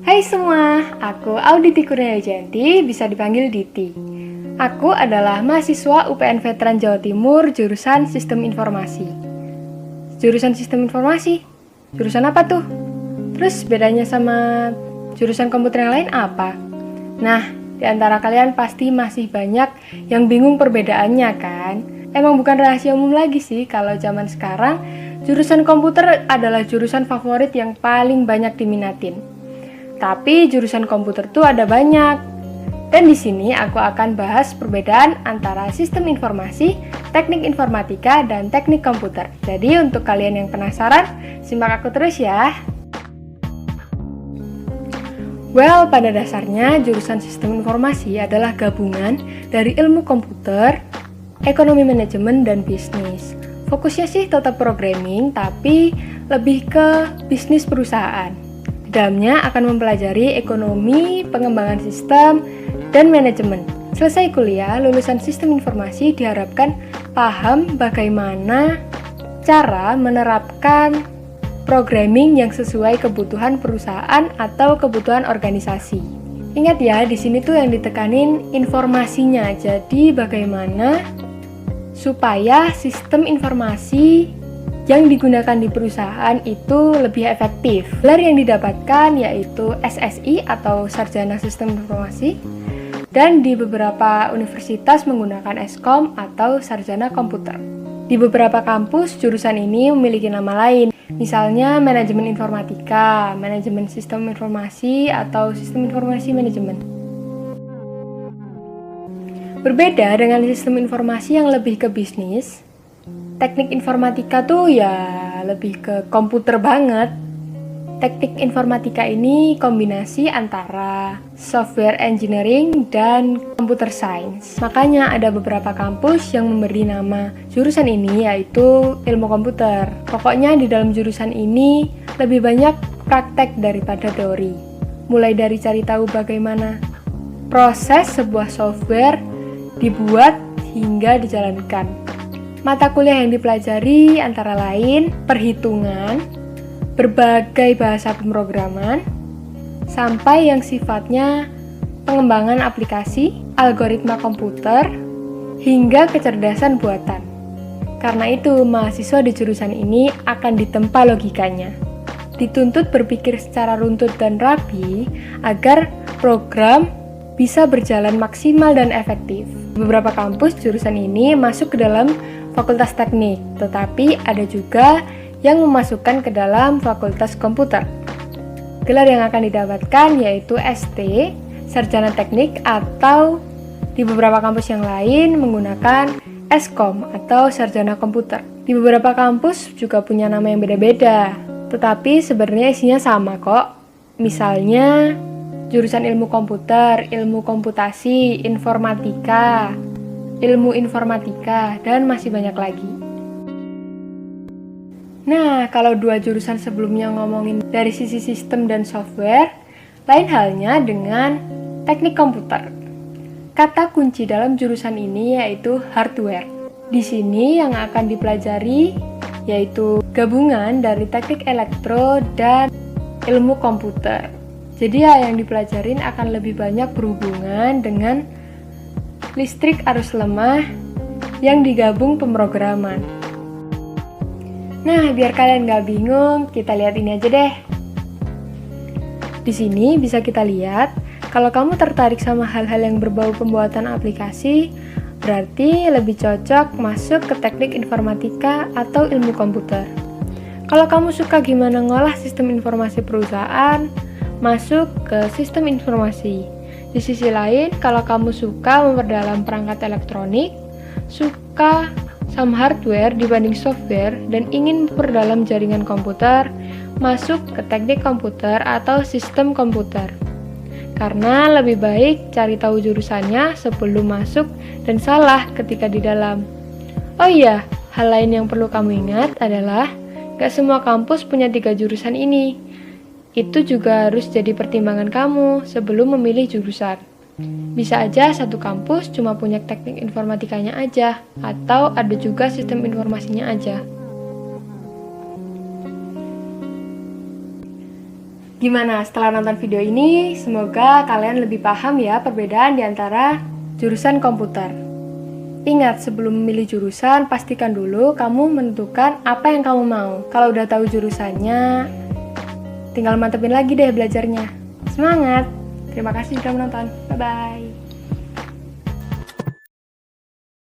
Hai semua, aku Auditi Kurniajanti, bisa dipanggil Diti. Aku adalah mahasiswa UPN Veteran Jawa Timur, jurusan Sistem Informasi. Jurusan Sistem Informasi? Jurusan apa tuh? Terus bedanya sama jurusan komputer yang lain apa? Nah, di antara kalian pasti masih banyak yang bingung perbedaannya kan? Emang bukan rahasia umum lagi sih kalau zaman sekarang jurusan komputer adalah jurusan favorit yang paling banyak diminatin. Tapi jurusan komputer tuh ada banyak. Dan di sini aku akan bahas perbedaan antara sistem informasi, teknik informatika, dan teknik komputer. Jadi untuk kalian yang penasaran, simak aku terus ya. Well, pada dasarnya jurusan sistem informasi adalah gabungan dari ilmu komputer, ekonomi manajemen, dan bisnis. Fokusnya sih tetap programming, tapi lebih ke bisnis perusahaan. Dalamnya akan mempelajari ekonomi, pengembangan sistem, dan manajemen. Selesai kuliah, lulusan sistem informasi diharapkan paham bagaimana cara menerapkan programming yang sesuai kebutuhan perusahaan atau kebutuhan organisasi. Ingat ya, di sini tuh yang ditekanin informasinya. Jadi bagaimana supaya sistem informasi yang digunakan di perusahaan itu lebih efektif. Gelar yang didapatkan yaitu SSI atau Sarjana Sistem Informasi, dan di beberapa universitas menggunakan Eskom atau Sarjana Komputer. Di beberapa kampus, jurusan ini memiliki nama lain, misalnya Manajemen Informatika, Manajemen Sistem Informasi, atau Sistem Informasi Manajemen. Berbeda dengan sistem informasi yang lebih ke bisnis, teknik informatika tuh ya lebih ke komputer banget. Teknik informatika ini kombinasi antara software engineering dan computer science. Makanya ada beberapa kampus yang memberi nama jurusan ini yaitu ilmu komputer. Pokoknya di dalam jurusan ini lebih banyak praktek daripada teori. Mulai dari cari tahu bagaimana proses sebuah software dibuat hingga dijalankan. Mata kuliah yang dipelajari antara lain perhitungan, berbagai bahasa pemrograman, sampai yang sifatnya pengembangan aplikasi, algoritma komputer, hingga kecerdasan buatan. Karena itu, mahasiswa di jurusan ini akan ditempa logikanya. Dituntut berpikir secara runtut dan rapi agar program bisa berjalan maksimal dan efektif. Beberapa kampus jurusan ini masuk ke dalam fakultas teknik, tetapi ada juga yang memasukkan ke dalam fakultas komputer. Gelar yang akan didapatkan yaitu ST, Sarjana Teknik, atau di beberapa kampus yang lain menggunakan Eskom atau Sarjana Komputer. Di beberapa kampus juga punya nama yang beda-beda, tetapi sebenarnya isinya sama kok. Misalnya jurusan ilmu komputer, ilmu komputasi, informatika, ilmu informatika, dan masih banyak lagi. Nah, kalau dua jurusan sebelumnya ngomongin dari sisi sistem dan software, lain halnya dengan teknik komputer. Kata kunci dalam jurusan ini yaitu hardware. Di sini yang akan dipelajari yaitu gabungan dari teknik elektro dan ilmu komputer. Jadi yang dipelajarin akan lebih banyak berhubungan dengan listrik arus lemah yang digabung pemrograman. Nah, biar kalian gak bingung, kita lihat ini aja deh. Di sini bisa kita lihat, kalau kamu tertarik sama hal-hal yang berbau pembuatan aplikasi, berarti lebih cocok masuk ke teknik informatika atau ilmu komputer. Kalau kamu suka gimana ngolah sistem informasi perusahaan, masuk ke sistem informasi. Di sisi lain, kalau kamu suka memperdalam perangkat elektronik, suka sama hardware dibanding software, dan ingin memperdalam jaringan komputer, masuk ke teknik komputer atau sistem komputer. Karena lebih baik cari tahu jurusannya sebelum masuk dan salah ketika di dalam. Oh iya, hal lain yang perlu kamu ingat adalah gak semua kampus punya 3 jurusan ini. Itu juga harus jadi pertimbangan kamu sebelum memilih jurusan. Bisa aja satu kampus cuma punya teknik informatikanya aja, atau ada juga sistem informasinya aja. Gimana setelah nonton video ini? Semoga kalian lebih paham ya perbedaan di antara jurusan komputer. Ingat, sebelum memilih jurusan, pastikan dulu kamu menentukan apa yang kamu mau. Kalau udah tahu jurusannya, tinggal mantepin lagi deh belajarnya. Semangat! Terima kasih sudah menonton. Bye-bye.